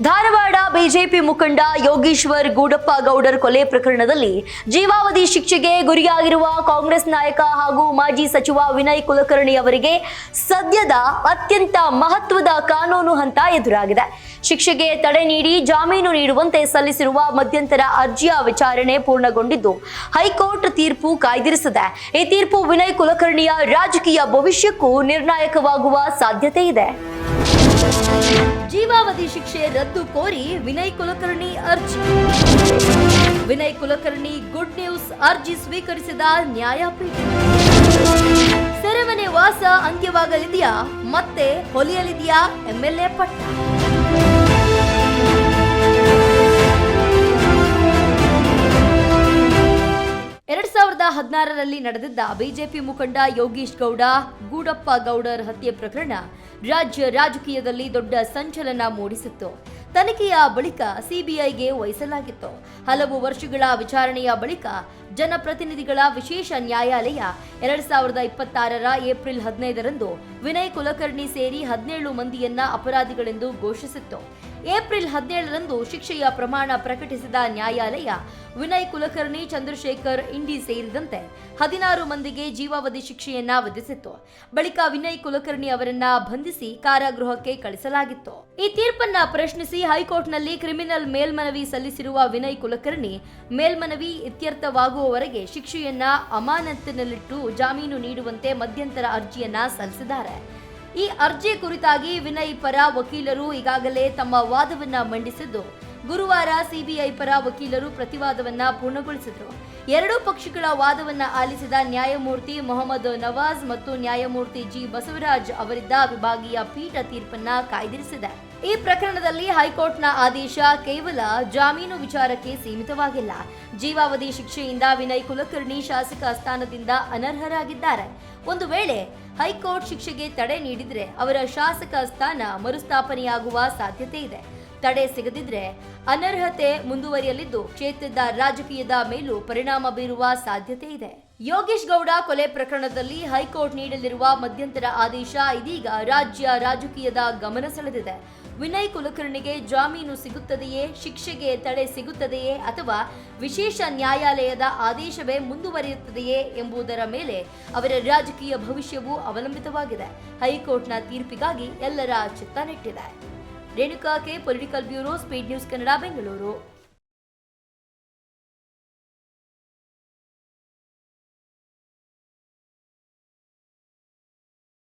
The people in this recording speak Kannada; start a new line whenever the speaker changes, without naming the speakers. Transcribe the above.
ಧಾರವಾಡ ಬಿಜೆಪಿ ಮುಖಂಡ ಯೋಗೇಶ್ವರ್ ಗೂಡಪ್ಪ ಗೌಡರ್ ಕೊಲೆ ಪ್ರಕರಣದಲ್ಲಿ ಜೀವಾವಧಿ ಶಿಕ್ಷೆಗೆ ಗುರಿಯಾಗಿರುವ ಕಾಂಗ್ರೆಸ್ ನಾಯಕ ಹಾಗೂ ಮಾಜಿ ಸಚಿವ ವಿನಯ್ ಕುಲಕರ್ಣಿ ಅವರಿಗೆ ಸದ್ಯದ ಅತ್ಯಂತ ಮಹತ್ವದ ಕಾನೂನು ಹಂತ ಎದುರಾಗಿದೆ. ಶಿಕ್ಷೆಗೆ ತಡೆ ನೀಡಿ ಜಾಮೀನು ನೀಡುವಂತೆ ಸಲ್ಲಿಸಿರುವ ಮಧ್ಯಂತರ ಅರ್ಜಿಯ ವಿಚಾರಣೆ ಪೂರ್ಣಗೊಂಡಿದ್ದು ಹೈಕೋರ್ಟ್ ತೀರ್ಪು ಕಾಯ್ದಿರಿಸಿದೆ. ಈ ತೀರ್ಪು ವಿನಯ್ ಕುಲಕರ್ಣಿಯ ರಾಜಕೀಯ ಭವಿಷ್ಯಕ್ಕೂ ನಿರ್ಣಾಯಕವಾಗುವ ಸಾಧ್ಯತೆ ಇದೆ. ಜೀವಾವಧಿ ಶಿಕ್ಷೆ ರದ್ದು ಕೋರಿ ವಿನಯ್ ಕುಲಕರ್ಣಿ ಅರ್ಜಿ. ವಿನಯ್ ಕುಲಕರ್ಣಿ ಗುಡ್ ನ್ಯೂಸ್ ಅರ್ಜಿ ಸ್ವೀಕರಿಸಿದ ನ್ಯಾಯಪೀಠ. ಸೆರೆಮನೆ ವಾಸ ಅಂತ್ಯವಾಗಲಿದೆಯಾ, ಮತ್ತೆ ಹೊಲಿಯಲಿದೆಯಾ ಎಂಎಲ್ಎ ಪಟ್ಟ? 2016ರಲ್ಲಿ ನಡೆದಿದ್ದ ಬಿಜೆಪಿ ಮುಖಂಡ ಯೋಗೇಶ್ ಗೂಡಪ್ಪ ಗೌಡರ್ ಹತ್ಯೆ ಪ್ರಕರಣ ರಾಜ್ಯ ರಾಜಕೀಯದಲ್ಲಿ ದೊಡ್ಡ ಸಂಚಲನ ಮೂಡಿಸಿತ್ತು. ತನಿಖೆಯ ಬಳಿಕ ಸಿಬಿಐಗೆ ವಹಿಸಲಾಗಿತ್ತು. ಹಲವು ವರ್ಷಗಳ ವಿಚಾರಣೆಯ ಬಳಿಕ ಜನಪ್ರತಿನಿಧಿಗಳ ವಿಶೇಷ ನ್ಯಾಯಾಲಯ 2026ರ ಏಪ್ರಿಲ್ 15ರಂದು ವಿನಯ್ ಕುಲಕರ್ಣಿ ಸೇರಿ 17 ಮಂದಿಯನ್ನ ಅಪರಾಧಿಗಳೆಂದು ಘೋಷಿಸಿತ್ತು. ಏಪ್ರಿಲ್ 17ರಂದು ಶಿಕ್ಷೆಯ ಪ್ರಮಾಣ ಪ್ರಕಟಿಸಿದ ನ್ಯಾಯಾಲಯ ವಿನಯ್ ಕುಲಕರ್ಣಿ, ಚಂದ್ರಶೇಖರ್ ಇಂಡಿ ಸೇರಿದಂತೆ 16 ಮಂದಿಗೆ ಜೀವಾವಧಿ ಶಿಕ್ಷೆಯನ್ನ ವಿಧಿಸಿತ್ತು. ಬಳಿಕ ವಿನಯ್ ಕುಲಕರ್ಣಿ ಅವರನ್ನ ಬಂಧಿಸಿ ಕಾರಾಗೃಹಕ್ಕೆ ಕಳಿಸಲಾಗಿತ್ತು. ಈ ತೀರ್ಪನ್ನ ಪ್ರಶ್ನಿಸಿ ಹೈಕೋರ್ಟ್ನಲ್ಲಿ ಕ್ರಿಮಿನಲ್ ಮೇಲ್ಮನವಿ ಸಲ್ಲಿಸಿರುವ ವಿನಯ್ ಕುಲಕರ್ಣಿ ಮೇಲ್ಮನವಿ ಇತ್ಯರ್ಥವಾಗುವವರೆಗೆ ಶಿಕ್ಷೆಯನ್ನ ಅಮಾನತಿನಲ್ಲಿಟ್ಟು ಜಾಮೀನು ನೀಡುವಂತೆ ಮಧ್ಯಂತರ ಅರ್ಜಿಯನ್ನ ಸಲ್ಲಿಸಿದ್ದಾರೆ. ಈ ಅರ್ಜಿ ಕುರಿತಾಗಿ ವಿನಯ್ ಪರ ವಕೀಲರು ಈಗಾಗಲೇ ತಮ್ಮ ವಾದವನ್ನ ಮಂಡಿಸಿದ್ದು, ಗುರುವಾರ ಸಿಬಿಐ ಪರ ವಕೀಲರು ಪ್ರತಿವಾದವನ್ನ ಪೂರ್ಣಗೊಳಿಸಿದರು. ಎರಡೂ ಪಕ್ಷಗಳ ವಾದವನ್ನ ಆಲಿಸಿದ ನ್ಯಾಯಮೂರ್ತಿ ಮೊಹಮ್ಮದ್ ನವಾಜ್ ಮತ್ತು ನ್ಯಾಯಮೂರ್ತಿ ಜಿ ಬಸವರಾಜ್ ಅವರಿದ್ದ ವಿಭಾಗೀಯ ಪೀಠ ತೀರ್ಪನ್ನ ಕಾಯ್ದಿರಿಸಿದೆ. ಈ ಪ್ರಕರಣದಲ್ಲಿ ಹೈಕೋರ್ಟ್ನ ಆದೇಶ ಕೇವಲ ಜಾಮೀನು ವಿಚಾರಕ್ಕೆ ಸೀಮಿತವಾಗಿಲ್ಲ. ಜೀವಾವಧಿ ಶಿಕ್ಷೆಯಿಂದ ವಿನಯ್ ಕುಲಕರ್ಣಿ ಶಾಸಕ ಸ್ಥಾನದಿಂದ ಅನರ್ಹರಾಗಿದ್ದಾರೆ. ಒಂದು ವೇಳೆ ಹೈಕೋರ್ಟ್ ಶಿಕ್ಷೆಗೆ ತಡೆ ನೀಡಿದ್ರೆ ಅವರ ಶಾಸಕ ಸ್ಥಾನ ಮರುಸ್ಥಾಪನೆಯಾಗುವ ಸಾಧ್ಯತೆ ಇದೆ. ತಡೆ ಸಿಗದಿದ್ರೆ ಅನರ್ಹತೆ ಮುಂದುವರಿಯಲಿದ್ದು ಕ್ಷೇತ್ರದ ರಾಜಕೀಯದ ಮೇಲೂ ಪರಿಣಾಮ ಬೀರುವ ಸಾಧ್ಯತೆ ಇದೆ. ಯೋಗೇಶ್ ಗೌಡ ಕೊಲೆ ಪ್ರಕರಣದಲ್ಲಿ ಹೈಕೋರ್ಟ್ ನೀಡಲಿರುವ ಮಧ್ಯಂತರ ಆದೇಶ ಇದೀಗ ರಾಜ್ಯ ರಾಜಕೀಯದ ಗಮನ ಸೆಳೆದಿದೆ. ವಿನಯ್ ಕುಲಕರ್ಣಿಗೆ ಜಾಮೀನು ಸಿಗುತ್ತದೆಯೇ, ಶಿಕ್ಷೆಗೆ ತಡೆ ಸಿಗುತ್ತದೆಯೇ ಅಥವಾ ವಿಶೇಷ ನ್ಯಾಯಾಲಯದ ಆದೇಶವೇ ಮುಂದುವರಿಯುತ್ತದೆಯೇ ಎಂಬುದರ ಮೇಲೆ ಅವರ ರಾಜಕೀಯ ಭವಿಷ್ಯವು ಅವಲಂಬಿತವಾಗಿದೆ. ಹೈಕೋರ್ಟ್ನ ತೀರ್ಪಿಗಾಗಿ ಎಲ್ಲರ ಚಿತ್ತ ನೆಟ್ಟಿದೆ. Renuka K, political bureau, speed news Kannada, Bengaluru.